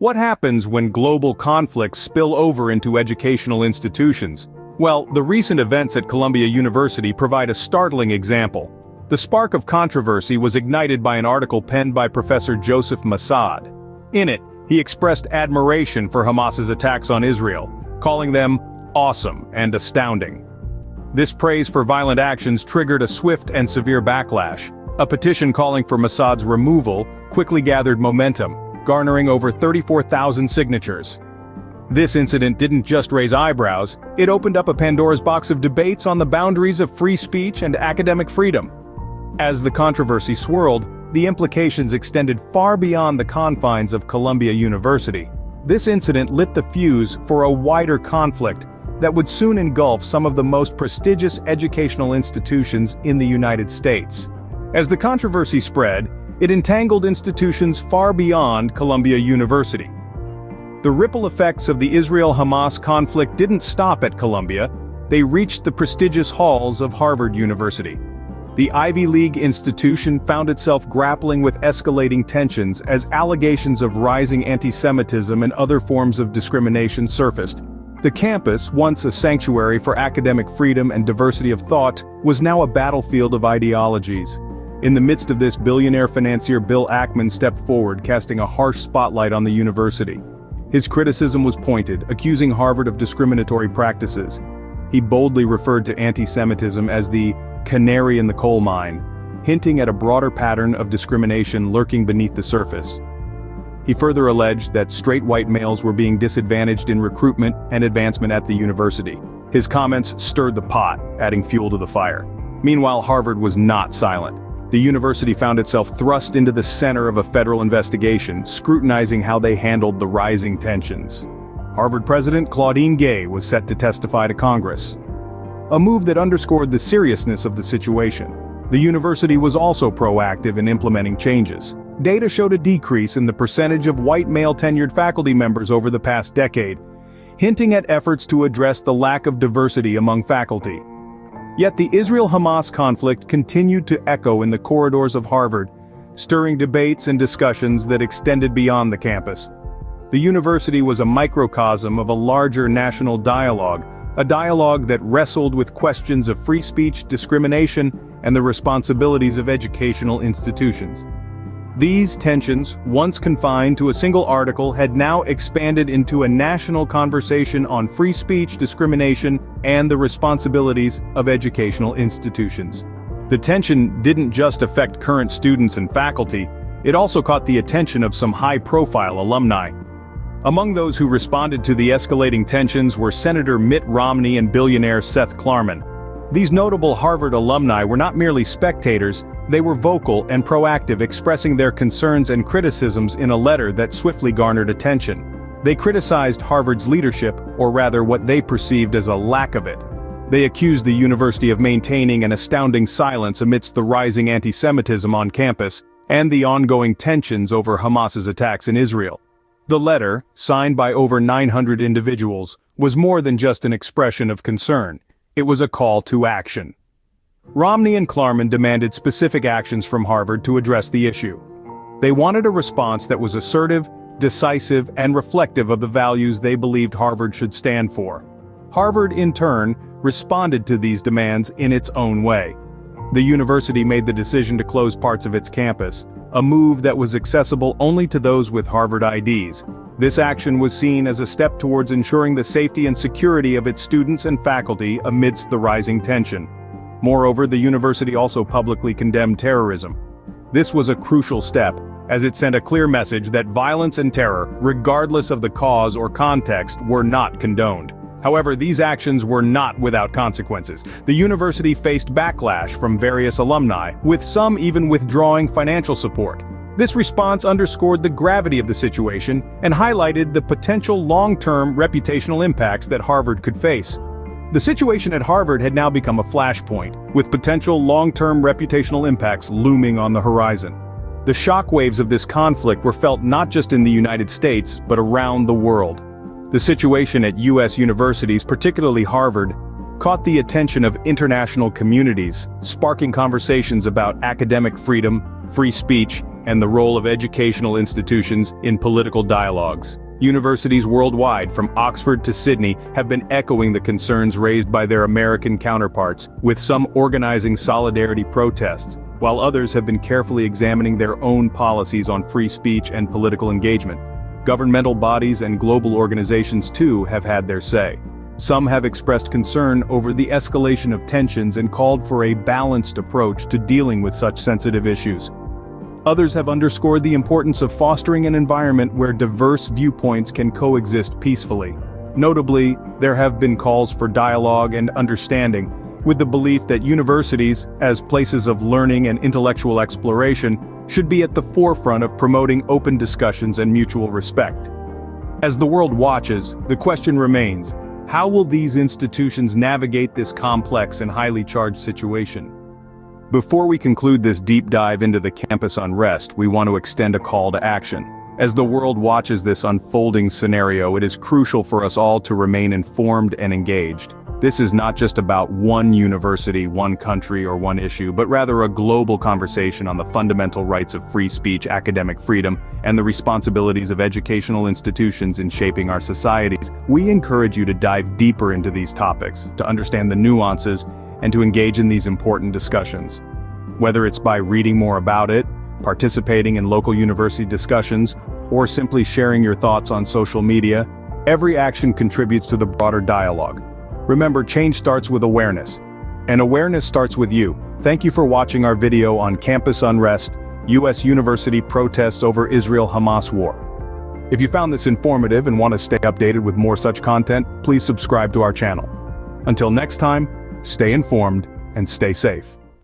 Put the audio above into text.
What happens when global conflicts spill over into educational institutions? Well, the recent events at Columbia University provide a startling example. The spark of controversy was ignited by an article penned by Professor Joseph Massad. In it, he expressed admiration for Hamas's attacks on Israel, calling them awesome and astounding. This praise for violent actions triggered a swift and severe backlash. A petition calling for Massad's removal quickly gathered momentum, garnering over 34,000 signatures. This incident didn't just raise eyebrows, it opened up a Pandora's box of debates on the boundaries of free speech and academic freedom. As the controversy swirled, the implications extended far beyond the confines of Columbia University. This incident lit the fuse for a wider conflict that would soon engulf some of the most prestigious educational institutions in the United States. As the controversy spread, it entangled institutions far beyond Columbia University. The ripple effects of the Israel-Hamas conflict didn't stop at Columbia, they reached the prestigious halls of Harvard University. The Ivy League institution found itself grappling with escalating tensions as allegations of rising anti-Semitism and other forms of discrimination surfaced. The campus, once a sanctuary for academic freedom and diversity of thought, was now a battlefield of ideologies. In the midst of this, billionaire financier Bill Ackman stepped forward, casting a harsh spotlight on the university. His criticism was pointed, accusing Harvard of discriminatory practices. He boldly referred to anti-Semitism as the canary in the coal mine, hinting at a broader pattern of discrimination lurking beneath the surface. He further alleged that straight white males were being disadvantaged in recruitment and advancement at the university. His comments stirred the pot, adding fuel to the fire. Meanwhile, Harvard was not silent. The university found itself thrust into the center of a federal investigation, scrutinizing how they handled the rising tensions. Harvard President Claudine Gay was set to testify to Congress, a move that underscored the seriousness of the situation. The university was also proactive in implementing changes. Data showed a decrease in the percentage of white male tenured faculty members over the past decade, hinting at efforts to address the lack of diversity among faculty. Yet the Israel-Hamas conflict continued to echo in the corridors of Harvard, stirring debates and discussions that extended beyond the campus. The university was a microcosm of a larger national dialogue, a dialogue that wrestled with questions of free speech, discrimination, and the responsibilities of educational institutions. These tensions, once confined to a single article, had now expanded into a national conversation on free speech, discrimination, and the responsibilities of educational institutions. The tension didn't just affect current students and faculty, it also caught the attention of some high-profile alumni. Among those who responded to the escalating tensions were Senator Mitt Romney and billionaire Seth Klarman. These notable Harvard alumni were not merely spectators, they were vocal and proactive, expressing their concerns and criticisms in a letter that swiftly garnered attention. They criticized Harvard's leadership, or rather what they perceived as a lack of it. They accused the university of maintaining an astounding silence amidst the rising anti-Semitism on campus and the ongoing tensions over Hamas's attacks in Israel. The letter, signed by over 900 individuals, was more than just an expression of concern. It was a call to action. Romney and Klarman demanded specific actions from Harvard to address the issue. They wanted a response that was assertive, decisive, and reflective of the values they believed Harvard should stand for. Harvard, in turn, responded to these demands in its own way. The university made the decision to close parts of its campus, a move that was accessible only to those with Harvard IDs. This action was seen as a step towards ensuring the safety and security of its students and faculty amidst the rising tension. Moreover, the university also publicly condemned terrorism. This was a crucial step, as it sent a clear message that violence and terror, regardless of the cause or context, were not condoned. However, these actions were not without consequences. The university faced backlash from various alumni, with some even withdrawing financial support. This response underscored the gravity of the situation and highlighted the potential long-term reputational impacts that Harvard could face. The situation at Harvard had now become a flashpoint, with potential long-term reputational impacts looming on the horizon. The shockwaves of this conflict were felt not just in the United States, but around the world. The situation at U.S. universities, particularly Harvard, caught the attention of international communities, sparking conversations about academic freedom, free speech, and the role of educational institutions in political dialogues. Universities worldwide, from Oxford to Sydney, have been echoing the concerns raised by their American counterparts, with some organizing solidarity protests, while others have been carefully examining their own policies on free speech and political engagement. Governmental bodies and global organizations too have had their say. Some have expressed concern over the escalation of tensions and called for a balanced approach to dealing with such sensitive issues. Others have underscored the importance of fostering an environment where diverse viewpoints can coexist peacefully. Notably, there have been calls for dialogue and understanding, with the belief that universities, as places of learning and intellectual exploration, should be at the forefront of promoting open discussions and mutual respect. As the world watches, the question remains, how will these institutions navigate this complex and highly charged situation? Before we conclude this deep dive into the campus unrest, we want to extend a call to action. As the world watches this unfolding scenario, it is crucial for us all to remain informed and engaged. This is not just about one university, one country, or one issue, but rather a global conversation on the fundamental rights of free speech, academic freedom, and the responsibilities of educational institutions in shaping our societies. We encourage you to dive deeper into these topics, to understand the nuances, and to engage in these important discussions. Whether it's by reading more about it, participating in local university discussions, or simply sharing your thoughts on social media, every action contributes to the broader dialogue. Remember, change starts with awareness, and awareness starts with you. Thank you for watching our video on campus unrest, U.S. university protests over Israel-Hamas war. If you found this informative and want to stay updated with more such content, please subscribe to our channel. Until next time, stay informed and stay safe.